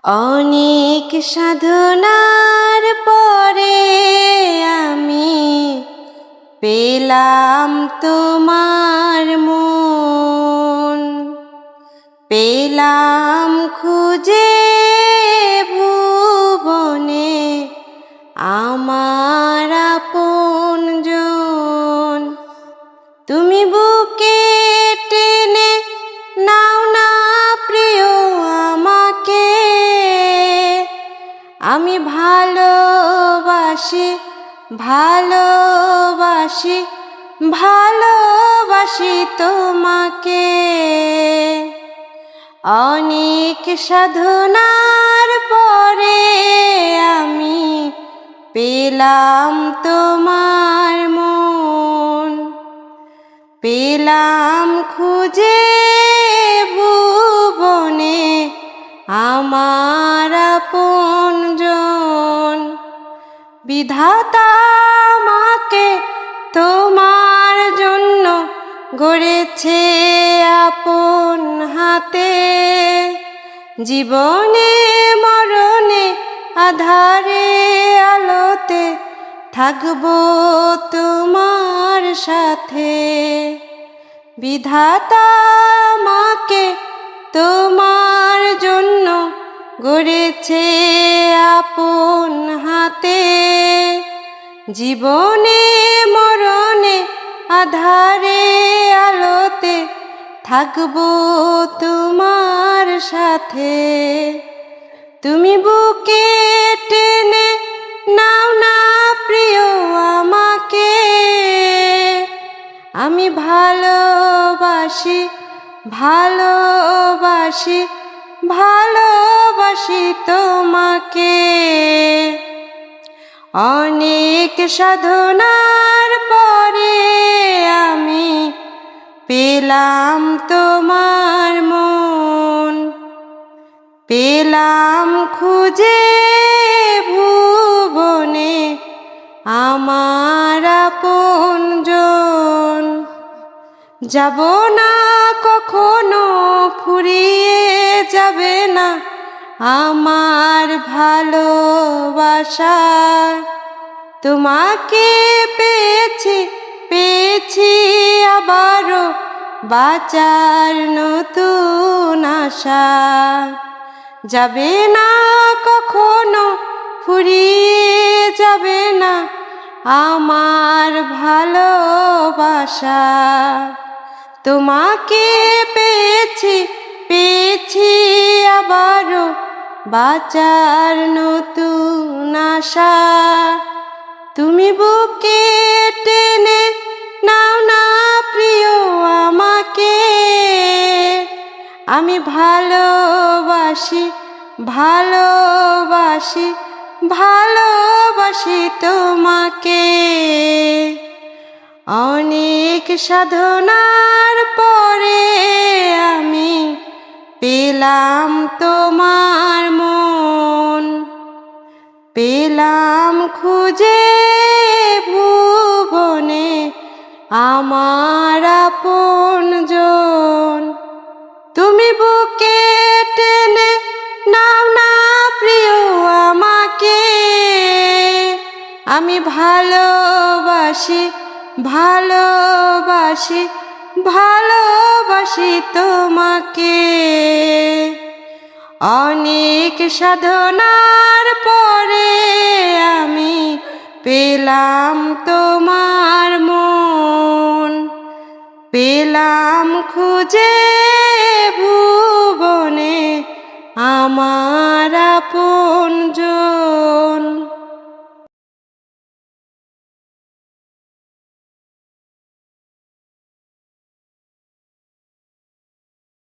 অনেক সাধনার পরে আমি পেলাম তোমার মন, পেলাম খুঁজে ভুবনে আমার আপনজন। তুমি বুকে টেনে নাও না প্রিয় আমাকে, আমি ভালোবাসি ভালোবাসি ভালোবাসি তোমাকে। অনেক সাধনার পরে আমি পেলাম তোমার মন, পেলাম খুঁজে ভুবনে আমার আপনজন। বিধাতা আমাকে তোমার জন্য গড়েছে আপন হাতে, জীবনে মরণে আধারে আলোতে থাকবো তোমার সাথে। বিধাতা আমাকে তোমার জন্য গড়েছে আপন হাতে, জীবনে মরণে আধারে আলোতে থাকবো তোমার সাথে। তুমি বুকে টেনে নাও না প্রিয় আমাকে, আমি ভালোবাসি ভালোবাসি ভালোবাসি তোমাকে। অনেক সাধনার পরে আমি পেলাম তোমার মন, পেলাম খুঁজে ভুবনে আমার আপনজন। যাব না কখনো ফুরিয়ে যাবে না আমার ভালোবাসা, তোমাকে পেয়েছি পেয়েছি আবারও বাঁচার নতুন আশা। যাবে না কখনো ফুরিয়ে যাবে না আমার ভালোবাসা, তোমাকে পেয়েছি পেয়েছি আবারও বাঁচার নতুন আশা। তুমি বুকে টেনে নাও না প্রিয় আমাকে, আমি ভালোবাসি ভালোবাসি ভালোবাসি তোমাকে। অনেক সাধনার পরে আমি পেলাম তোমার মন, পেলাম খুঁজে ভুবনে আমার আপনজন। তুমি বুকে টেনে নাও না প্রিয় আমাকে, আমি ভালোবাসি ভালোবাসি ভালোবাসি তোমাকে। অনেক সাধনার পরে আমি পেলাম তোমার মন, পেলাম খুঁজে ভুবনে আমার আপনজন।